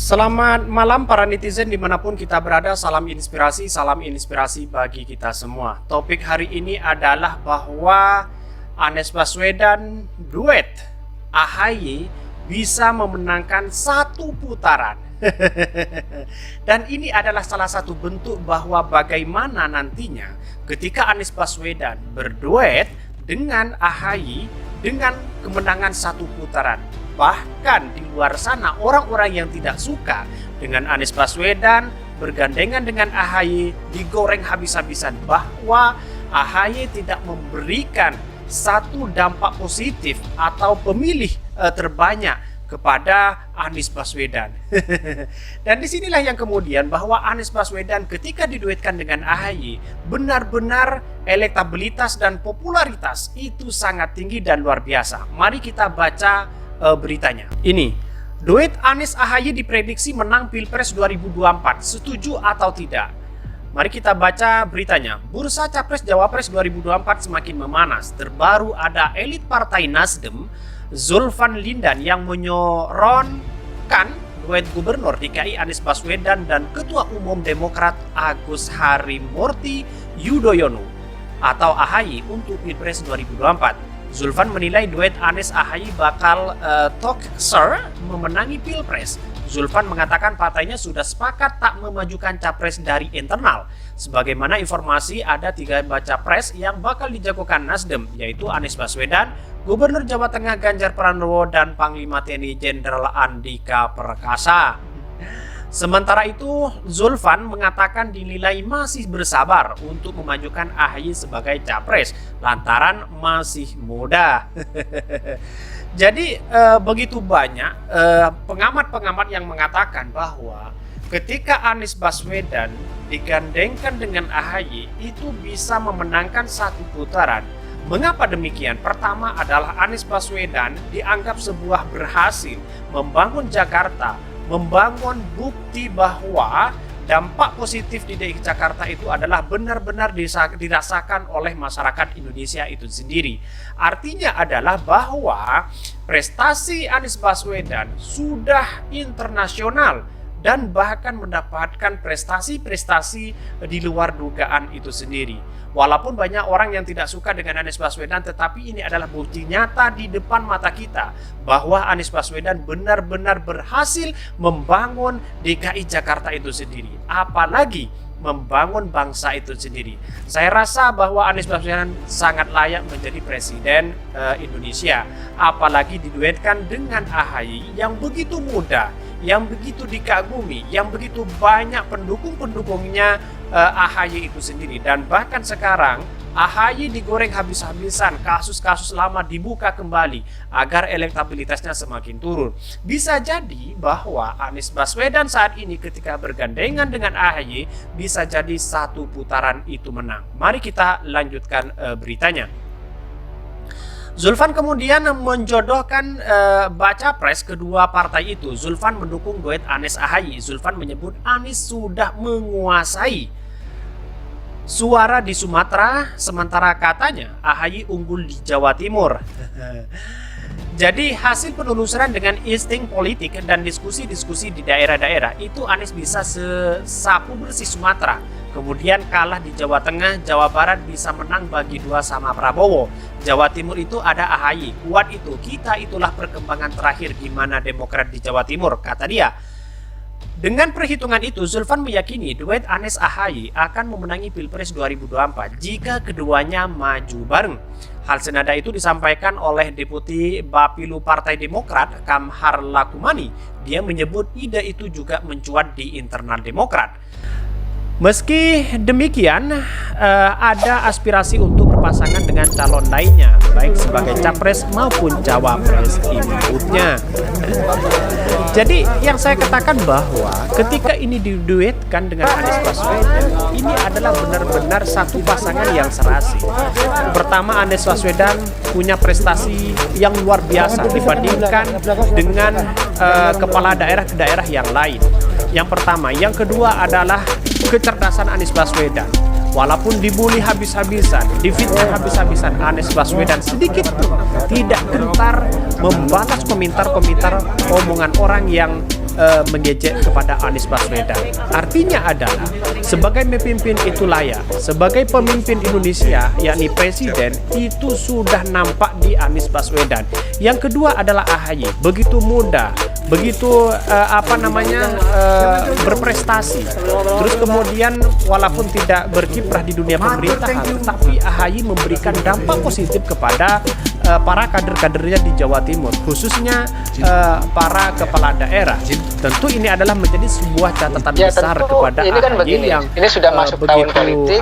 Selamat malam para netizen dimanapun kita berada, salam inspirasi bagi kita semua. Topik hari ini adalah bahwa Anies Baswedan duet AHY bisa memenangkan satu putaran. Dan ini adalah salah satu bentuk bahwa bagaimana nantinya ketika Anies Baswedan berduet dengan AHY dengan kemenangan satu putaran. Bahkan di luar sana orang-orang yang tidak suka dengan Anies Baswedan bergandengan dengan AHY digoreng habis-habisan bahwa AHY tidak memberikan satu dampak positif atau pemilih terbanyak kepada Anies Baswedan. Dan disinilah yang kemudian bahwa Anies Baswedan ketika diduetkan dengan AHY benar-benar elektabilitas dan popularitas itu sangat tinggi dan luar biasa. Mari kita baca beritanya. Ini, duet Anies AHY diprediksi menang Pilpres 2024. Setuju atau tidak? Mari kita baca beritanya. Bursa Capres Cawapres 2024 semakin memanas. Terbaru ada elit Partai Nasdem, Zulfan Lindan yang menyorongkan duet Gubernur DKI Anies Baswedan dan Ketua Umum Demokrat Agus Harimurti Yudhoyono atau AHY untuk Pilpres 2024. Zulfan menilai duet Anies AHY bakal memenangi Pilpres. Zulfan mengatakan partainya sudah sepakat tak memajukan capres dari internal. Sebagaimana informasi ada 3 baca pres yang bakal dijagokan Nasdem, yaitu Anies Baswedan, Gubernur Jawa Tengah Ganjar Pranowo, dan Panglima TNI Jenderal Andika Perkasa. Sementara itu, Zulfan mengatakan dinilai masih bersabar untuk memajukan AHY sebagai capres lantaran masih muda. Jadi begitu banyak pengamat-pengamat yang mengatakan bahwa ketika Anies Baswedan digandengkan dengan AHY itu bisa memenangkan satu putaran. Mengapa demikian? Pertama adalah Anies Baswedan dianggap sebuah berhasil membangun Jakarta, membangun bukti bahwa dampak positif di DKI Jakarta itu adalah benar-benar dirasakan oleh masyarakat Indonesia itu sendiri. Artinya adalah bahwa prestasi Anies Baswedan sudah internasional dan bahkan mendapatkan prestasi-prestasi di luar dugaan itu sendiri. Walaupun banyak orang yang tidak suka dengan Anies Baswedan, tetapi ini adalah bukti nyata di depan mata kita bahwa Anies Baswedan benar-benar berhasil membangun DKI Jakarta itu sendiri. Apalagi membangun bangsa itu sendiri. Saya rasa bahwa Anies Baswedan sangat layak menjadi presiden Indonesia. Apalagi diduetkan dengan AHY yang begitu muda, yang begitu dikagumi, yang begitu banyak pendukung-pendukungnya AHY itu sendiri. Dan bahkan sekarang AHY digoreng habis-habisan, kasus-kasus lama dibuka kembali agar elektabilitasnya semakin turun. Bisa jadi bahwa Anies Baswedan saat ini ketika bergandengan dengan AHY bisa jadi satu putaran itu menang. Mari kita lanjutkan beritanya. Zulfan kemudian menjodohkan baca pres kedua partai itu. Zulfan mendukung duet Anies AHY. Zulfan menyebut Anies sudah menguasai suara di Sumatera, sementara katanya AHY unggul di Jawa Timur. Jadi hasil penelusuran dengan insting politik dan diskusi-diskusi di daerah-daerah itu Anies bisa sesapu bersih Sumatera. Kemudian kalah di Jawa Tengah, Jawa Barat bisa menang bagi 2 sama Prabowo. Jawa Timur itu ada AHY. Kuat itu, kita itulah perkembangan terakhir gimana Demokrat di Jawa Timur, kata dia. Dengan perhitungan itu, Zulfan meyakini duet Anies AHY akan memenangi Pilpres 2024 jika keduanya maju bareng. Hal senada itu disampaikan oleh Deputi Bapilu Partai Demokrat, Kamhar Lakumani. Dia menyebut ide itu juga mencuat di internal Demokrat. Meski demikian, ada aspirasi untuk berpasangan dengan calon lainnya, baik sebagai capres maupun cawapres inputnya. Jadi yang saya katakan bahwa ketika ini diduetkan dengan Anies Baswedan, ini adalah benar-benar satu pasangan yang serasi. Pertama, Anies Baswedan punya prestasi yang luar biasa dibandingkan dengan kepala daerah yang lain. Yang pertama, yang kedua adalah kecerdasan Anies Baswedan. Walaupun dibully habis-habisan, difitnah habis-habisan, Anies Baswedan sedikit pun tidak gentar membalas komentar-komentar omongan orang yang mengejek kepada Anies Baswedan. Artinya adalah sebagai pemimpin itu layak, sebagai pemimpin Indonesia yakni presiden itu sudah nampak di Anies Baswedan. Yang kedua adalah AHY, begitu muda, begitu berprestasi. Terus kemudian walaupun tidak berkiprah di dunia pemerintahan, tetapi AHY memberikan dampak positif kepada para kader-kadernya di Jawa Timur, khususnya para kepala daerah. Tentu ini adalah menjadi sebuah catatan besar kepada ini kan AHY yang ini sudah masuk tahun politik,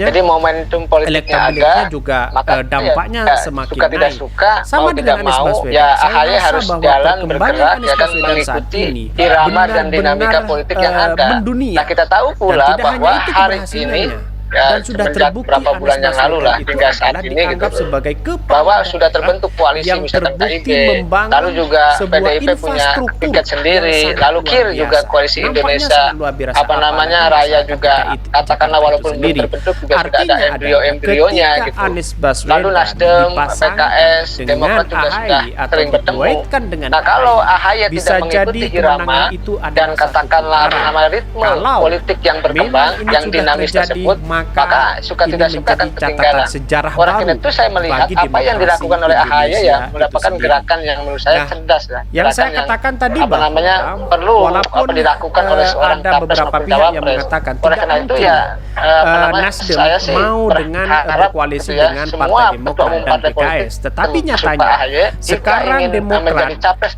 jadi momentum politiknya ada, juga maka dampaknya semakin suka tidak naik. suka, Sama dengan tidak Anies mau, Baswedan. ya Saya AHY rasa harus bahwa jalan perkembangan bergerak Anies ya dan Baswedan saat mengikuti ini irama dan dinamika benar-benar, politik yang ada. mendunia. Nah, kita tahu pula Dan tidak bahwa hanya itu hari ini keberhasilannya. ya, Dan sudah semenjak terbukti berapa bulan Anies yang lalu lah Baswedan hingga itu saat adalah ini dianggap gitu, sebagai kepala bahwa sudah daerah terbentuk koalisi yang misalkan terbukti KIB, membangun lalu juga sebuah PDIP punya infrastruktur tiket sendiri, yang sangat lalu luar KIR biasa. juga koalisi Nampaknya Indonesia sangat luar biasa, apa namanya apalagi Raya masyarakat juga KIT katakanlah itu walaupun belum sendiri. terbentuk juga sudah ada Artinya adalah embrionya ketika gitu. Anies Baswedan Lalu Nasdem, dipasangkan PKS, dengan Demokrat juga sudah AHY atau sering bertemu. diduetkan dengan Nah, kalau AHY bisa tidak mengikuti jadi irama kemenangan itu dan adalah satu katakanlah apa putaran. namanya ritme Kalau politik yang berkembang, memang ini yang sudah dinamis terjadi, tersebut, maka suka ini tidak suka akan menjadi catatan ketinggalan. sejarah Oleh baru karena itu saya melihat bagi apa yang demokrasi dilakukan oleh AHY Indonesia ya itu mendapatkan sendiri. gerakan yang menurut saya Nah, cerdas ya. yang Gerakan saya katakan tadi apa bahwa namanya perlu walaupun apa dilakukan oleh seorang ada capres beberapa maupun pihak yang cawapres. mengatakan Oleh tidak karena itu mungkin ya apa namanya, Nasdem saya sih mau dengan berharap berkoalisi gitu ya, dengan semua Partai ketua Demokrat umum dan partai politik, PKS. Tetapi termasuk nyatanya Pak AHY, jika sekarang ingin Demokrat menjadi capres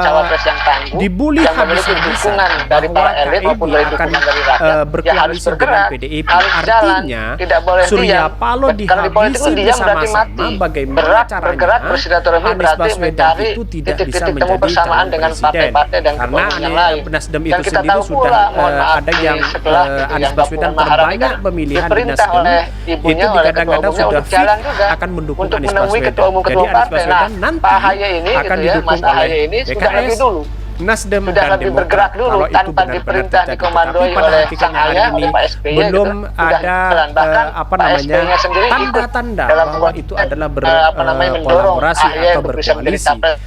cawapres yang tangguh, dibully yang memiliki habis-habisan dukungan dari bahwa para elit maupun KIB dari akan dukungan dari rakyat, ya harus berkoalisi dengan bergerak, PDIP. harus jalan, Artinya tidak boleh Surya diam. Paloh Kalau di politik dihabisi itu diam berarti bersama-sama mati. bagaimana Bergerak caranya bersilaturahmi Anies berarti Baswedan mencari itu tidak bisa titik-titik temu menjadi bersamaan calon dengan presiden. partai-partai dan Karena kelompok yang lain. Nasdem Dan itu kita sendiri tahu sudah pula, mohon maaf, ada di yang sebelah gitu, Anies yang Baswedan Papua Maharani terbanyak kan pemilihan di diperintah Nasdem oleh itu ibunya, oleh ketua digadang-gadang umumnya sudah untuk jalan juga akan mendukung untuk Anies menemui Baswedan. ketua umum Jadi ketua Anies partai. Nah, Baswedan nanti Pak AHY ini akan gitu ya, didukung Mas AHY oleh ini sudah lebih PKS, dulu Nasdem sudah dan lebih Demokrat. bergerak dulu Kalau itu tanpa benar-benar diperintah terjadi. dikomandoi Tapi pada oleh hakikatnya sang hari ayah, ini oleh Pak SBY belum gitu, sudah ada jalan. Bahkan Pak SBY-nya sendiri ikut tanda-tanda dalam bahwa itu adalah mendorong berkolaborasi AHY atau untuk bisa menjadi berkoalisi. capres.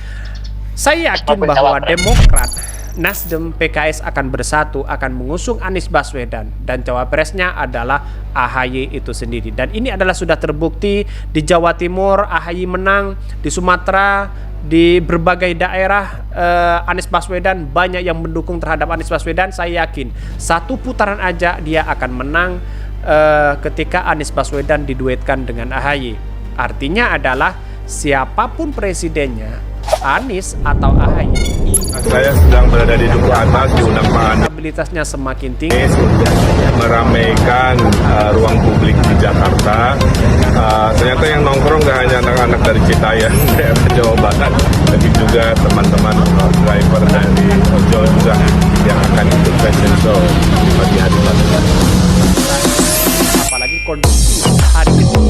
Saya yakin Maupun bahwa cawapres. Demokrat, Nasdem, PKS akan bersatu, akan mengusung Anies Baswedan dan cawapresnya adalah AHY itu sendiri. Dan ini adalah sudah terbukti di Jawa Timur AHY menang, di Sumatera, di berbagai daerah Anies Baswedan banyak yang mendukung terhadap Anies Baswedan. Saya yakin satu putaran aja dia akan menang ketika Anies Baswedan diduetkan dengan AHY. Artinya adalah siapapun presidennya, Anies atau AHY, Saya sedang berada di Duku Atas, diundang Pak Anies stabilitasnya semakin tinggi. meramaikan ruang publik di Jakarta. Ternyata yang nongkrong gak hanya anak-anak dari Citayam, daerah Jawa Barat, tapi juga teman-teman driver dari ojol juga yang akan ikut fashion show di pagi hari tadi. Apalagi kondisi hari ini